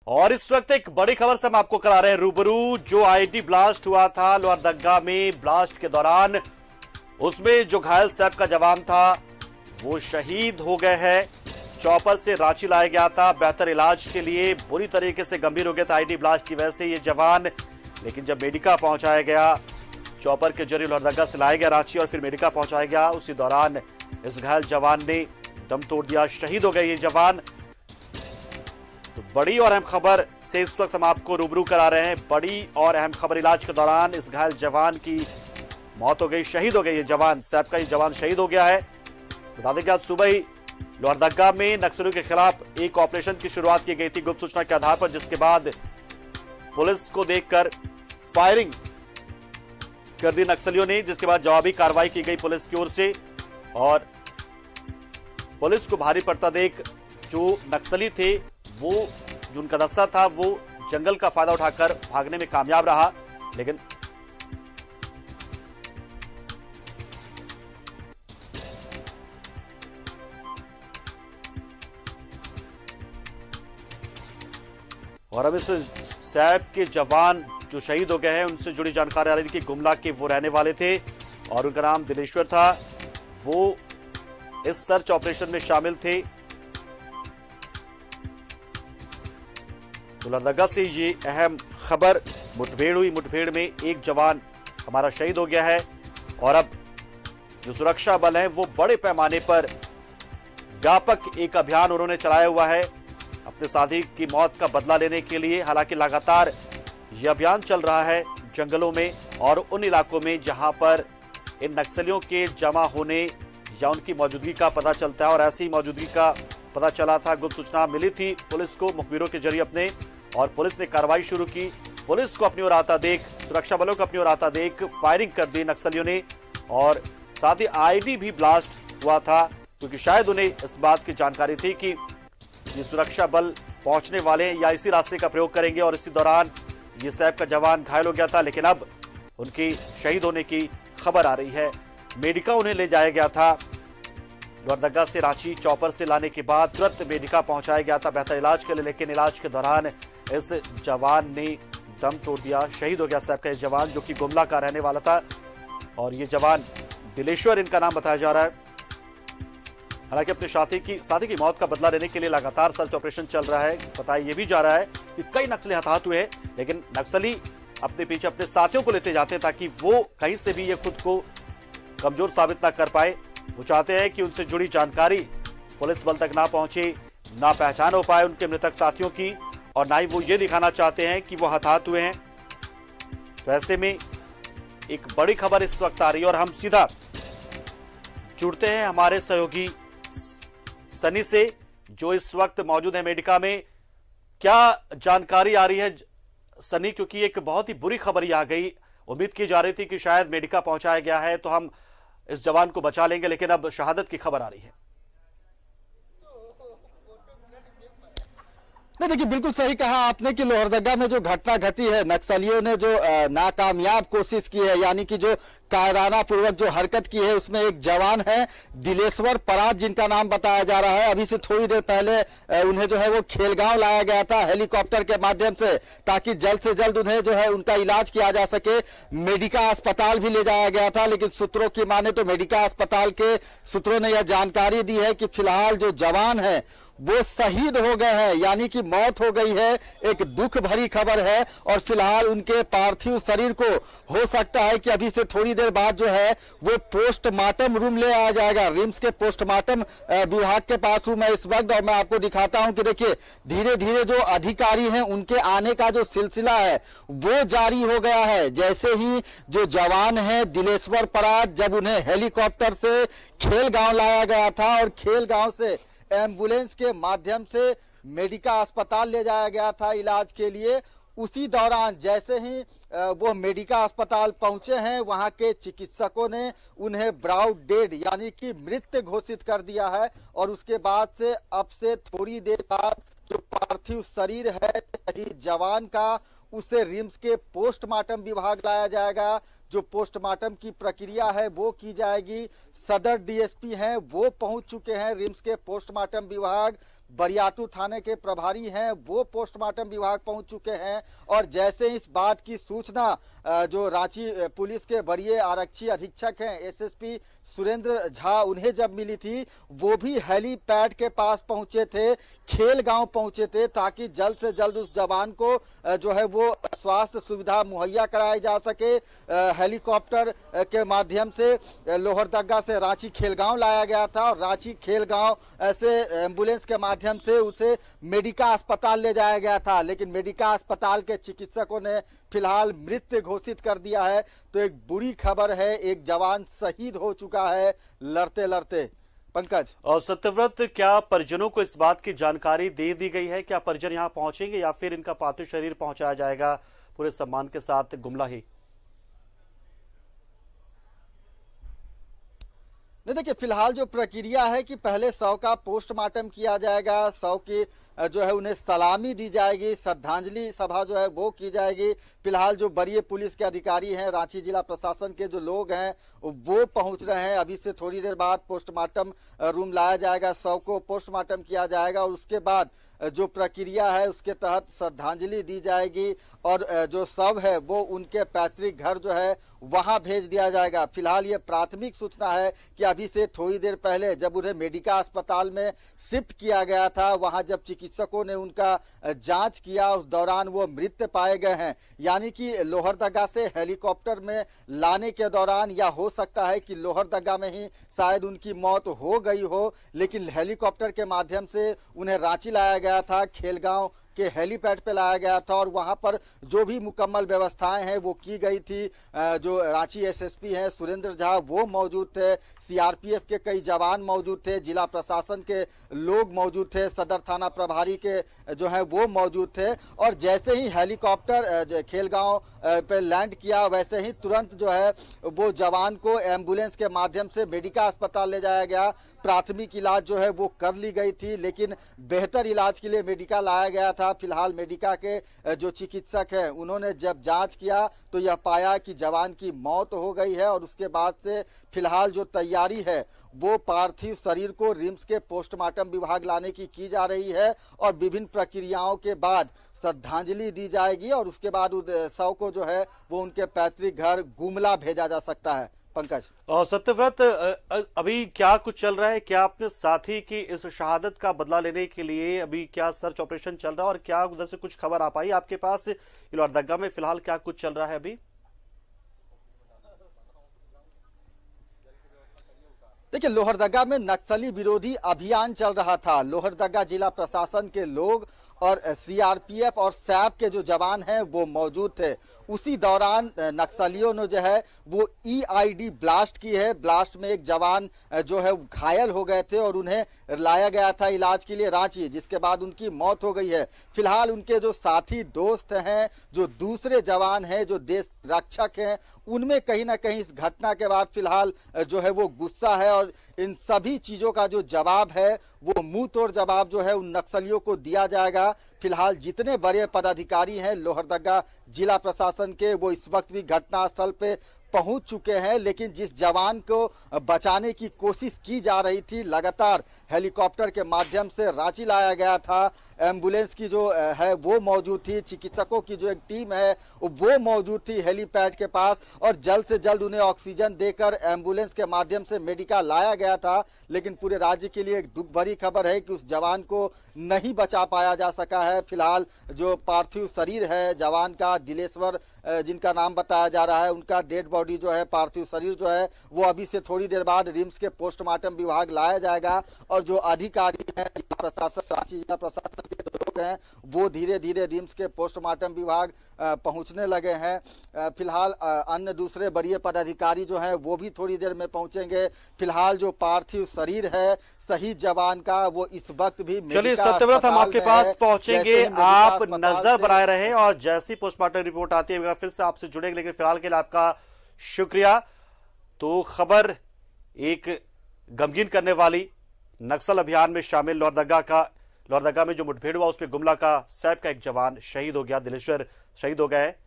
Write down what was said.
और इस वक्त एक बड़ी खबर से हम आपको करा रहे हैं रूबरू। जो आईडी ब्लास्ट हुआ था लोहरदगा में, ब्लास्ट के दौरान उसमें जो घायल सैप का जवान था वो शहीद हो गए हैं। चॉपर से रांची लाया गया था बेहतर इलाज के लिए, बुरी तरीके से गंभीर हो गया था आईडी ब्लास्ट की वजह से ये जवान। लेकिन जब मेडिका पहुंचाया गया, चॉपर के जरिए लोहरदगा से लाया गया रांची और फिर मेडिका पहुंचाया गया, उसी दौरान इस घायल जवान ने दम तोड़ दिया, शहीद हो गए ये जवान। तो बड़ी और अहम खबर से इस वक्त हम आपको रूबरू करा रहे हैं। बड़ी और अहम खबर, इलाज के दौरान इस घायल जवान की मौत हो गई, शहीद हो गए ये जवान। सैप का ये जवान शहीद हो गया है। बता दें कि आज सुबह ही लोहरदगा में नक्सलियों के खिलाफ एक ऑपरेशन की शुरुआत की गई थी गुप्त सूचना के आधार पर, जिसके बाद पुलिस को देखकर फायरिंग कर दी नक्सलियों ने, जिसके बाद जवाबी कार्रवाई की गई पुलिस की ओर से। और पुलिस को भारी पड़ता देख जो नक्सली थे, वो जो उनका दस्ता था वो जंगल का फायदा उठाकर भागने में कामयाब रहा। लेकिन और अब इस सैप के जवान जो शहीद हो गए हैं उनसे जुड़ी जानकारी आ रही थी कि गुमला के वो रहने वाले थे और उनका नाम दिलेश्वर था। वो इस सर्च ऑपरेशन में शामिल थे। लोहरदगा से ये अहम खबर, मुठभेड़ हुई, मुठभेड़ में एक जवान हमारा शहीद हो गया है। और अब जो सुरक्षा बल हैं वो बड़े पैमाने पर व्यापक एक अभियान उन्होंने चलाया हुआ है अपने साथी की मौत का बदला लेने के लिए। हालांकि लगातार यह अभियान चल रहा है जंगलों में और उन इलाकों में जहां पर इन नक्सलियों के जमा होने या उनकी मौजूदगी का पता चलता है। और ऐसी मौजूदगी का पता चला था, गुप्त सूचना मिली थी पुलिस को मुखबिरों के जरिए अपने, और पुलिस ने कार्रवाई शुरू की। पुलिस को अपनी ओर आता देख, सुरक्षा बलों को अपनी ओर आता देख फायरिंग कर दी नक्सलियों ने। और साथ ही आईडी भी ब्लास्ट हुआ था, क्योंकि शायद उन्हें इस बात की जानकारी थी कि ये सुरक्षा बल पहुंचने वाले हैं या इसी रास्ते का प्रयोग करेंगे। और इसी दौरान ये सैप का जवान घायल हो गया था, लेकिन अब उनकी शहीद होने की खबर आ रही है। मेडिका उन्हें ले जाया गया था लोहरदगा से रांची, चॉपर से लाने के बाद तुरंत मेडिका पहुंचाया गया था बेहतर इलाज के लिए। लेकिन इलाज के दौरान इस जवान ने दम तोड़ दिया, शहीद हो गया सैप का ये जवान, जो कि गुमला का रहने वाला था। और ये जवान दिलेश्वर इनका नाम बताया जा रहा है। हालांकि अपने साथी की मौत का बदला लेने के लिए लगातार सर्च ऑपरेशन चल रहा है। बताया ये भी जा रहा है कि कई नक्सली हताहत हुए हैं, लेकिन नक्सली अपने पीछे अपने साथियों को लेते जाते हैं ताकि वो कहीं से भी ये खुद को कमजोर साबित ना कर पाए। वो चाहते हैं कि उनसे जुड़ी जानकारी पुलिस बल तक ना पहुंचे, ना पहचान हो पाए उनके मृतक साथियों की, और ना ही वो ये दिखाना चाहते हैं कि वो हताहत हुए हैं। तो ऐसे में एक बड़ी खबर इस वक्त आ रही है और हम सीधा जुड़ते हैं हमारे सहयोगी सनी से, जो इस वक्त मौजूद है मेडिका में। क्या जानकारी आ रही है सनी, क्योंकि एक बहुत ही बुरी खबर ही आ गई। उम्मीद की जा रही थी कि शायद मेडिका पहुंचाया गया है तो हम इस जवान को बचा लेंगे, लेकिन अब शहादत की खबर आ रही है। नहीं, देखिए बिल्कुल सही कहा आपने कि लोहरदगा में जो घटना घटी है, नक्सलियों ने जो नाकामयाब कोशिश की है, यानी कि जो कायराना पूर्वक जो हरकत की है, उसमें एक जवान है दिलेश्वर पराग जिनका नाम बताया जा रहा है। अभी से थोड़ी देर पहले उन्हें जो है वो खेलगांव लाया गया था हेलीकॉप्टर के माध्यम से, ताकि जल्द से जल्द उन्हें जो है उनका इलाज किया जा सके। मेडिका अस्पताल भी ले जाया गया था, लेकिन सूत्रों की माने तो मेडिका अस्पताल के सूत्रों ने यह जानकारी दी है कि फिलहाल जो जवान है वो शहीद हो गए हैं, यानी कि मौत हो गई है। एक दुख भरी खबर है। और फिलहाल उनके पार्थिव शरीर को हो सकता है कि अभी से थोड़ी देर बाद जो है वो पोस्टमार्टम रूम ले आया जाएगा। रिम्स के पोस्टमार्टम विभाग के पास हूं मैं इस वक्त, और मैं आपको दिखाता हूं कि देखिए धीरे धीरे जो अधिकारी हैं उनके आने का जो सिलसिला है वो जारी हो गया है। जैसे ही जो जवान है दिलेश्वर पराग, जब उन्हें हेलीकॉप्टर से खेलगांव लाया गया था और खेलगांव से एम्बुलेंस के माध्यम से मेडिका अस्पताल ले जाया गया था इलाज के लिए, उसी दौरान जैसे ही वो मेडिका अस्पताल पहुंचे हैं, वहां के चिकित्सकों ने उन्हें ब्राउड डेड यानी कि मृत घोषित कर दिया है। और उसके बाद से अब से थोड़ी देर बाद जो पार्थिव शरीर है शहीद जवान का उसे रिम्स के पोस्टमार्टम विभाग लाया जाएगा। जो पोस्टमार्टम की प्रक्रिया है वो की जाएगी। सदर डीएसपी हैं वो पहुंच चुके हैं रिम्स के पोस्टमार्टम विभाग। बरियातू थाने के प्रभारी हैं वो पोस्टमार्टम विभाग पहुंच चुके हैं। और जैसे इस बात की सूचना जो रांची पुलिस के वरीय आरक्षी अधीक्षक हैं एसएसपी सुरेंद्र झा, उन्हें जब मिली थी, वो भी हेलीपैड के पास पहुंचे थे, खेल गांव पहुंचे थे, ताकि जल्द से जल्द उस जवान को जो है वो स्वास्थ्य सुविधा मुहैया कराई जा सके। हेलीकॉप्टर के माध्यम से लोहरदगा से रांची खेलगांव लाया गया था और रांची खेलगांव से एम्बुलेंस के माध्यम से उसे मेडिका अस्पताल ले जाया गया था, लेकिन मेडिका अस्पताल के चिकित्सकों ने फिलहाल मृत घोषित कर दिया है। तो एक बुरी खबर है, एक जवान शहीद हो चुका है लड़ते लड़ते। पंकज और सत्यव्रत, क्या परिजनों को इस बात की जानकारी दे दी गई है? क्या परिजन यहां पहुंचेंगे या फिर इनका पार्थिव शरीर पहुंचाया जाएगा पूरे सम्मान के साथ गुमला ही? नहीं, देखिए फिलहाल जो प्रक्रिया है कि पहले शव का पोस्टमार्टम किया जाएगा, शव की जो है उन्हें सलामी दी जाएगी, श्रद्धांजलि सभा जो है वो की जाएगी। फिलहाल जो वरीय पुलिस के अधिकारी हैं, रांची जिला प्रशासन के जो लोग हैं वो पहुंच रहे हैं। अभी से थोड़ी देर बाद पोस्टमार्टम रूम लाया जाएगा, शव को पोस्टमार्टम किया जाएगा और उसके बाद जो प्रक्रिया है उसके तहत श्रद्धांजलि दी जाएगी और जो शव है वो उनके पैतृक घर जो है वहां भेज दिया जाएगा। फिलहाल ये प्राथमिक सूचना है कि अभी से थोड़ी देर पहले जब उन्हें मेडिका अस्पताल में शिफ्ट किया गया था, वहां जब चिकित्सकों ने उनका जांच किया, उस दौरान वो मृत पाए गए हैं। यानी कि लोहरदगा से हेलीकॉप्टर में लाने के दौरान, या हो सकता है कि लोहरदगा में ही शायद उनकी मौत हो गई हो, लेकिन हेलीकॉप्टर के माध्यम से उन्हें रांची लाया गया था, खेलगांव के हेलीपैड पे लाया गया था और वहां पर जो भी मुकम्मल व्यवस्थाएं हैं वो की गई थी। जो रांची एसएसपी हैं सुरेंद्र झा वो मौजूद थे, सीआरपीएफ के कई जवान मौजूद थे, जिला प्रशासन के लोग मौजूद थे, सदर थाना प्रभारी के जो है वो मौजूद थे। और जैसे ही हेलीकॉप्टर खेलगांव पे लैंड किया, वैसे ही तुरंत जो है वो जवान को एम्बुलेंस के माध्यम से मेडिका अस्पताल ले जाया गया। प्राथमिक इलाज जो है वो कर ली गई थी, लेकिन बेहतर इलाज के लिए मेडिका लाया गया था। फिलहाल मेडिका के जो चिकित्सक हैं उन्होंने जब जांच किया तो यह पाया कि जवान की मौत हो गई है और उसके बाद से फिलहाल जो तैयारी है वो पार्थिव शरीर को रिम्स के पोस्टमार्टम विभाग लाने की जा रही है और विभिन्न प्रक्रियाओं के बाद श्रद्धांजलि दी जाएगी और उसके बाद शव को जो है वो उनके पैतृक घर गुमला भेजा जा सकता है। पंकज और सत्यव्रत, अभी क्या कुछ चल रहा है? क्या अपने साथी की इस शहादत का बदला लेने के लिए अभी क्या सर्च ऑपरेशन चल रहा है और क्या उधर से कुछ खबर आ पाई आपके पास? लोहरदगा में फिलहाल क्या कुछ चल रहा है अभी? देखिए, लोहरदगा में नक्सली विरोधी अभियान चल रहा था। लोहरदगा जिला प्रशासन के लोग और सीआरपीएफ और सैप के जो जवान हैं वो मौजूद थे। उसी दौरान नक्सलियों ने जो है वो ईआईडी ब्लास्ट की है। ब्लास्ट में एक जवान जो है घायल हो गए थे और उन्हें लाया गया था इलाज के लिए रांची, जिसके बाद उनकी मौत हो गई है। फिलहाल उनके जो साथी दोस्त हैं, जो दूसरे जवान हैं, जो देश रक्षक हैं, उनमें कहीं ना कहीं इस घटना के बाद फिलहाल जो है वो गुस्सा है और इन सभी चीजों का जो जवाब है वो मुंह तोड़ जवाब जो है उन नक्सलियों को दिया जाएगा। फिलहाल जितने बड़े पदाधिकारी हैं लोहरदगा जिला प्रशासन के, वो इस वक्त भी घटनास्थल पे पहुंच चुके हैं, लेकिन जिस जवान को बचाने की कोशिश की जा रही थी, लगातार हेलीकॉप्टर के माध्यम से रांची लाया गया था, एम्बुलेंस की जो है वो मौजूद थी, चिकित्सकों की जो एक टीम है वो मौजूद थी हेलीपैड के पास और जल्द से जल्द उन्हें ऑक्सीजन देकर एम्बुलेंस के माध्यम से मेडिका लाया गया था। लेकिन पूरे राज्य के लिए एक दुख भरी खबर है कि उस जवान को नहीं बचा पाया जा सका है। फिलहाल जो पार्थिव शरीर है जवान का, दिलेश्वर जिनका नाम बताया जा रहा है, उनका डेड बॉडी जो है, पार्थिव शरीर जो है वो अभी से थोड़ी देर बाद रिम्स के पोस्टमार्टम विभाग लाया जाएगा और जो अधिकारी हैं प्रशासन, रांची जिला प्रशासन के लोग हैं, वो धीरे धीरे रिम्स के पोस्टमार्टम विभाग पहुंचने लगे हैं। फिलहाल अन्य दूसरे बड़े पदाधिकारी जो हैं वो भी थोड़ी देर में पहुंचेंगे। फिलहाल जो पार्थिव शरीर है शहीद जवान का वो इस वक्त भी, चलिए सत्यव्रत, हम आपके पास पहुंचेंगे, आप नजर बनाए रहे और जैसी पोस्टमार्टम रिपोर्ट आती है फिर से आपसे जुड़ेंगे। लेकिन फिलहाल के लिए आपका शुक्रिया। तो खबर एक गमगीन करने वाली, नक्सल अभियान में शामिल लोहरदगा में जो मुठभेड़ हुआ उसमें गुमला का सैप का एक जवान शहीद हो गया। दिलेश्वर शहीद हो गए हैं।